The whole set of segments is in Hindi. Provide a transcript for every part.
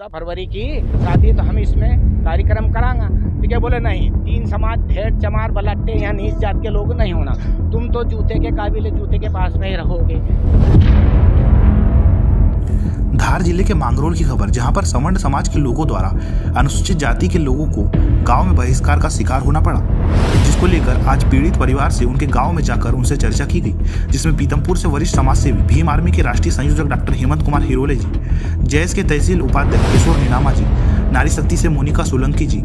14 फरवरी की शादी है तो हम इसमें कार्यक्रम करांगा। ठीक है, बोले नहीं, 3 समाज ढेर चमार बलाटे यहाँ नीच जात के लोग नहीं होना, तुम तो जूते के काबिल जूते के पास में ही रहोगे। धार जिले के मांगरोल की खबर, जहां पर सवर्ण समाज के लोगों द्वारा अनुसूचित जाति के लोगों को गांव में बहिष्कार का शिकार होना पड़ा, जिसको लेकर आज पीड़ित परिवार से उनके गांव में जाकर उनसे चर्चा की गई, जिसमें पीतमपुर से वरिष्ठ समाज सेवी भीम आर्मी के राष्ट्रीय संयोजक डॉक्टर हेमंत कुमार हिरोले जी, जैस के तहसील उपाध्यक्ष किशोर नीनामा जी, नारी शक्ति से मोनिका सोलंकी जी,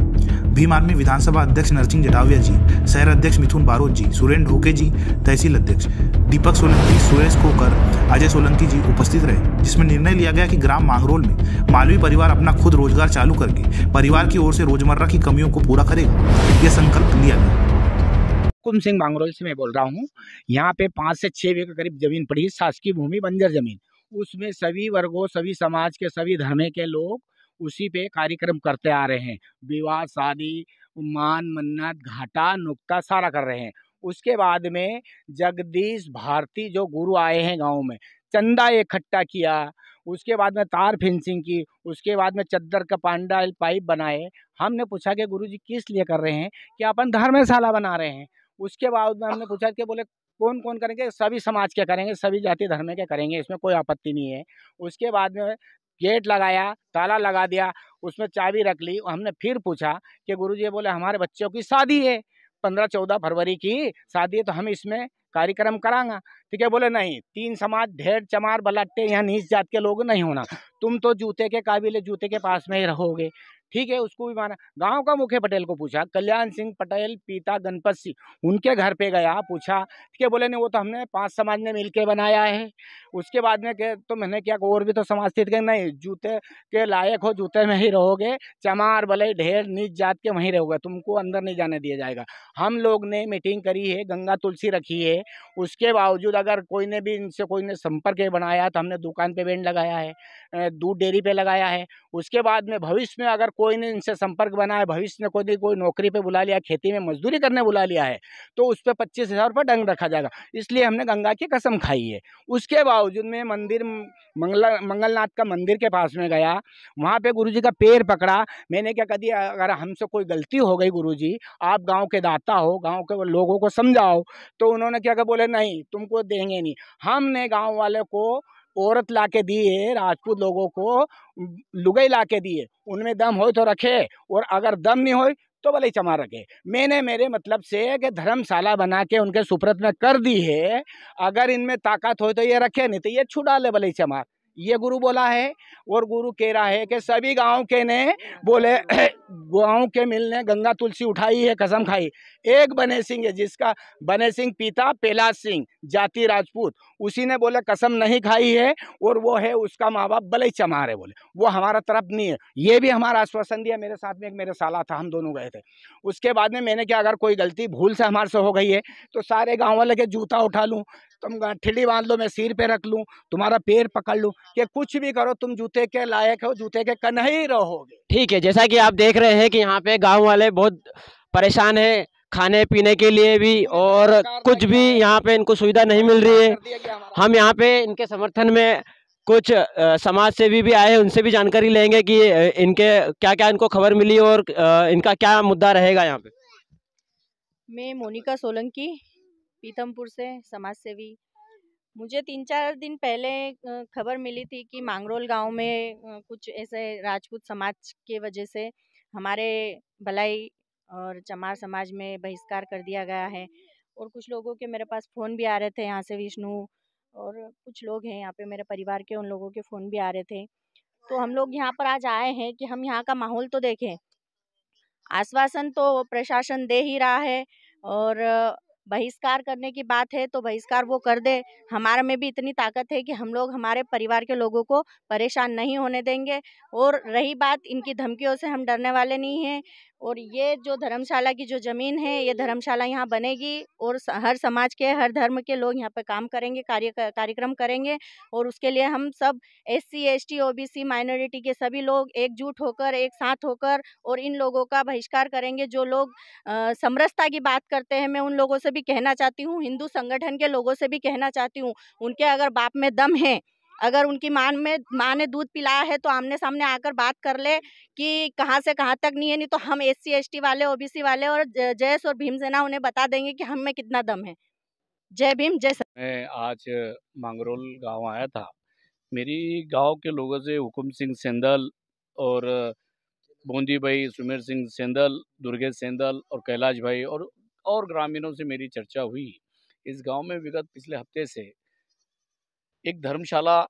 भीम आर्मी विधानसभा अध्यक्ष नरसिंह जटाविया जी, शहर अध्यक्ष मिथुन बारोद जी, सुरेंद्र ढोके जी, तहसील अध्यक्ष दीपक सोलंकी, सुरेश खोकर, अजय सोलंकी जी उपस्थित रहे, जिसमें निर्णय लिया गया कि ग्राम मांगरोल में मालवी परिवार अपना खुद रोजगार चालू करके परिवार की ओर से रोजमर्रा की कमियों को पूरा करेगा। यह संकल्प लिया गया। कुम सिंह मांगरोल से मैं बोल रहा हूँ। यहाँ पे 5 से 6 बीघे करीब जमीन पड़ी है, शासकीय भूमि, बंजर जमीन। उसमें सभी वर्गों, सभी समाज के, सभी धर्म के लोग उसी पे कार्यक्रम करते आ रहे हैं। विवाह, शादी, मान, मन्नत, घाटा, नुक्ता सारा कर रहे हैं। उसके बाद में जगदीश भारती जो गुरु आए हैं गांव में, चंदा इकट्ठा किया। उसके बाद में तार फेंसिंग की। उसके बाद में चद्दर का पांडाल पाइप बनाए। हमने पूछा कि गुरुजी किस लिए कर रहे हैं, कि अपन धर्मशाला बना रहे हैं। उसके बाद में हमने पूछा कि बोले कौन कौन करेंगे, सभी समाज के करेंगे, सभी जाति धर्म के करेंगे, इसमें कोई आपत्ति नहीं है। उसके बाद में गेट लगाया, ताला लगा दिया, उसमें चाबी रख ली। हमने फिर पूछा कि गुरुजी, बोले हमारे बच्चों की शादी है, 15-14 फरवरी की शादी है तो हम इसमें कार्यक्रम करांगा। ठीक है, बोले नहीं, 3 समाज ढेर चमार बलाटे यहाँ नीच जात के लोग नहीं होना, तुम तो जूते के काबिल जूते के पास में ही रहोगे। ठीक है, उसको भी माना। गांव का मुखिया पटेल को पूछा, कल्याण सिंह पटेल पिता गणपत सिंह, उनके घर पे गया, पूछा। ठीक है, बोले नहीं, वो तो हमने 5 समाज ने मिलके बनाया है। उसके बाद में क्या, तो मैंने क्या, और भी तो समाज थी कि नहीं, जूते के लायक हो जूते में ही रहोगे, चमार भले ढेर नीच जात के वहीं रहोगे, तुमको अंदर नहीं जाने दिया जाएगा। हम लोग ने मीटिंग करी है, गंगा तुलसी रखी है। उसके बावजूद अगर कोई ने भी इनसे कोई ने संपर्क बनाया तो हमने दुकान पे बैंड लगाया है, दूध डेयरी पे लगाया है। उसके बाद में भविष्य में अगर कोई ने इनसे संपर्क बनाया, भविष्य में कोई नौकरी पे बुला लिया, खेती में मजदूरी करने बुला लिया है, तो उस पर 25,000 रुपये दंड रखा जाएगा। इसलिए हमने गंगा की कसम खाई है। उसके बावजूद में मंदिर, मंगलनाथ का मंदिर के पास में गया, वहाँ पे गुरुजी का पैर पकड़ा। मैंने क्या कह दिया, अगर हमसे कोई गलती हो गई गुरुजी, आप गांव के दाता हो, गांव के लोगों को समझाओ। तो उन्होंने क्या कहा, बोले नहीं, तुमको देंगे नहीं। हमने गांव वाले को औरत ला के दिए, राजपूत लोगों को लुगाई ला के दिए, उनमें दम हो तो रखे, और अगर दम नहीं हो तो भले चमा रखे। मैंने मेरे मतलब से कि धर्मशाला बना के उनके सुपुर्द में कर दी है, अगर इनमें ताकत हो तो ये रखे, नहीं तो ये छुड़ा ले भले चमा। ये गुरु बोला है। और गुरु कह रहा है कि सभी गांव के ने बोले गांव के मिलने गंगा तुलसी उठाई है, कसम खाई। एक बने सिंह है, जिसका बने सिंह पिता पहलाज सिंह, जाति राजपूत, उसी ने बोले कसम नहीं खाई है, और वो है उसका माँ बाप भले चमार है, बोले वो हमारा तरफ नहीं है। ये भी हमारा आश्वासन दिया। मेरे साथ में एक मेरे साला था, हम दोनों गए थे। उसके बाद में मैंने क्या, अगर कोई गलती भूल से हमारे से हो गई है तो सारे गाँव वाले के जूता उठा लूँ, तुम ठिली बांध लो, मैं सिर पे रख लूँ, तुम्हारा पैर पकड़ लूँ, कि कुछ भी करो, तुम जूते के लायक हो, जूते के कन ही रहोगे। ठीक है, जैसा कि आप देख रहे हैं कि यहाँ पे गांव वाले बहुत परेशान हैं, खाने पीने के लिए भी, और कुछ भी यहाँ पे इनको सुविधा नहीं मिल रही है। हम यहाँ पे इनके समर्थन में कुछ समाज सेवी भी आए हैं, उनसे भी जानकारी लेंगे कि इनके क्या क्या इनको खबर मिली और इनका क्या मुद्दा रहेगा यहाँ पे। मैं मोनिका सोलंकी, पीतमपुर से समाज सेवी। मुझे 3-4 दिन पहले खबर मिली थी कि मांगरोल गांव में कुछ ऐसे राजपूत समाज के वजह से हमारे भलाई और चमार समाज में बहिष्कार कर दिया गया है। और कुछ लोगों के मेरे पास फ़ोन भी आ रहे थे, यहाँ से विष्णु और कुछ लोग हैं यहाँ पे मेरे परिवार के, उन लोगों के फ़ोन भी आ रहे थे। तो हम लोग यहाँ पर आज आए हैं कि हम यहाँ का माहौल तो देखें। आश्वासन तो प्रशासन दे ही रहा है, और बहिष्कार करने की बात है तो बहिष्कार वो कर दे। हमारे में भी इतनी ताकत है कि हम लोग हमारे परिवार के लोगों को परेशान नहीं होने देंगे। और रही बात इनकी धमकियों से, हम डरने वाले नहीं हैं। और ये जो धर्मशाला की जो ज़मीन है, ये धर्मशाला यहाँ बनेगी, और हर समाज के, हर धर्म के लोग यहाँ पे काम करेंगे, कार्यक्रम करेंगे। और उसके लिए हम सब SC ST OBC माइनॉरिटी के सभी लोग एकजुट होकर, एक साथ होकर, और इन लोगों का बहिष्कार करेंगे। जो लोग समरसता की बात करते हैं, मैं उन लोगों से भी कहना चाहती हूँ, हिंदू संगठन के लोगों से भी कहना चाहती हूँ, उनके अगर बाप में दम है अगर उनकी माँ ने दूध पिलाया है तो आमने सामने आकर बात कर ले कि कहाँ से कहाँ तक नहीं है, नहीं तो हम SC ST वाले, OBC वाले और जयेश और भीमसेना उन्हें बता देंगे कि हम में कितना दम है। जय भीम, जय सर। मैं आज मांगरोल गांव आया था। मेरी गांव के लोगों से हुकुम सिंह सेंदल और बूंदी भाई, सुमेर सिंह सेंदल, दुर्गेश सेंदल और कैलाश भाई और ग्रामीणों से मेरी चर्चा हुई। इस गांव में विगत पिछले हफ्ते से एक धर्मशाला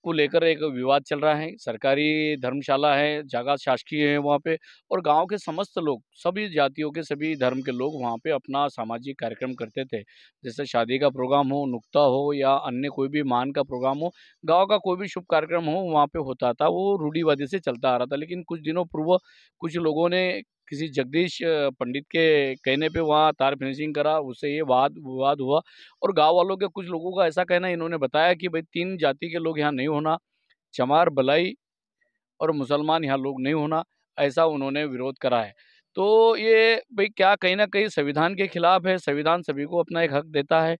को लेकर एक विवाद चल रहा है। सरकारी धर्मशाला है, जगह शासकीय है वहाँ पे, और गांव के समस्त लोग, सभी जातियों के, सभी धर्म के लोग वहाँ पे अपना सामाजिक कार्यक्रम करते थे। जैसे शादी का प्रोग्राम हो, नुक्ता हो या अन्य कोई भी मान का प्रोग्राम हो, गांव का कोई भी शुभ कार्यक्रम हो वहाँ पे होता था। वो रूढ़िवादी से चलता आ रहा था। लेकिन कुछ दिनों पूर्व कुछ लोगों ने किसी जगदीश पंडित के कहने पे वहाँ तार फिनिशिंग करा, उससे ये वाद विवाद हुआ। और गांव वालों के कुछ लोगों का ऐसा कहना, इन्होंने बताया कि भाई 3 जाति के लोग यहाँ नहीं होना, चमार, बलाई और मुसलमान यहाँ लोग नहीं होना, ऐसा उन्होंने विरोध करा है। तो ये भाई क्या कहीं ना कहीं संविधान के खिलाफ है। संविधान सभी को अपना एक हक देता है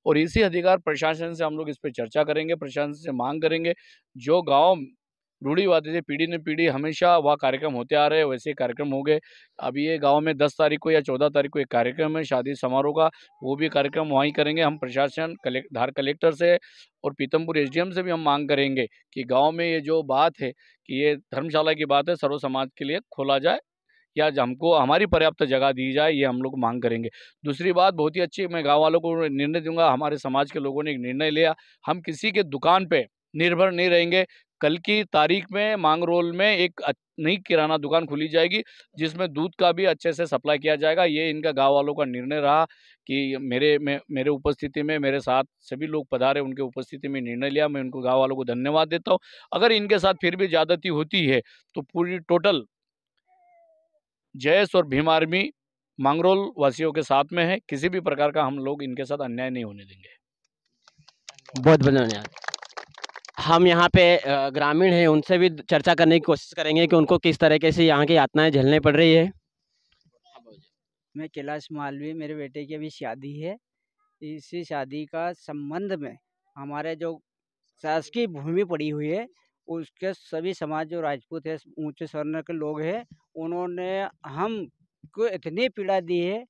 और इसी अधिकार प्रशासन से हम लोग इस पे चर्चा करेंगे, प्रशासन से मांग करेंगे। जो गांव रूढ़िवादी से पीढ़ी ने पीढ़ी हमेशा वह कार्यक्रम होते आ रहे हैं, वैसे कार्यक्रम हो गए। अभी ये गांव में 10 तारीख को या 14 तारीख को एक कार्यक्रम है शादी समारोह का, वो भी कार्यक्रम वहीं करेंगे। हम प्रशासन, धार कलेक्टर से और पीतमपुर SDM से भी हम मांग करेंगे कि गांव में ये जो बात है कि ये धर्मशाला की बात है, सर्व समाज के लिए खोला जाए या हमको हमारी पर्याप्त जगह दी जाए, ये हम लोग मांग करेंगे। दूसरी बात बहुत ही अच्छी, मैं गांव वालों को निर्णय दूंगा। हमारे समाज के लोगों ने एक निर्णय लिया, हम किसी के दुकान पे निर्भर नहीं रहेंगे। कल की तारीख में मांगरोल में एक नई किराना दुकान खुली जाएगी जिसमें दूध का भी अच्छे से सप्लाई किया जाएगा। ये इनका गांव वालों का निर्णय रहा कि मेरे उपस्थिति में, मेरे साथ सभी लोग पधारे, उनके उपस्थिति में निर्णय लिया। मैं उनको गांव वालों को धन्यवाद देता हूँ। अगर इनके साथ फिर भी ज्यादती होती है तो पूरी टोटल जयेश और भीम आर्मी मांगरोल वासियों के साथ में है। किसी भी प्रकार का हम लोग इनके साथ अन्याय नहीं होने देंगे। बहुत बहुत धन्यवाद। हम यहाँ पे ग्रामीण हैं, उनसे भी चर्चा करने की कोशिश करेंगे कि उनको किस तरीके से यहाँ की यातनाएं झेलनी पड़ रही है। मैं कैलाश मालवी, मेरे बेटे की अभी शादी है। इसी शादी का संबंध में हमारे जो शासकीय भूमि पड़ी हुई है, उसके सभी समाज जो राजपूत है, ऊंचे स्वर्ण के लोग हैं, उन्होंने हमको इतनी पीड़ा दी है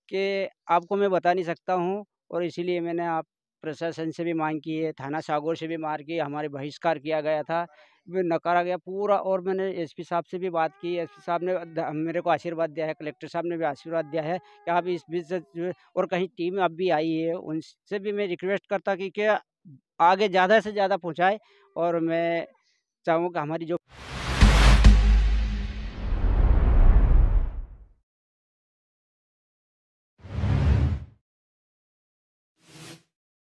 कि आपको मैं बता नहीं सकता हूँ। और इसीलिए मैंने आप प्रशासन से भी मांग की है, थाना सागौर से भी मार की, हमारे बहिष्कार किया गया था, वो नकारा गया पूरा। और मैंने SP साहब से भी बात की, SP साहब ने मेरे को आशीर्वाद दिया है, कलेक्टर साहब ने भी आशीर्वाद दिया है कि आप इस बीच से जो और कहीं टीम अब भी आई है, उनसे भी मैं रिक्वेस्ट करता कि आगे ज़्यादा से ज़्यादा पहुँचाए। और मैं चाहूँगा हमारी जो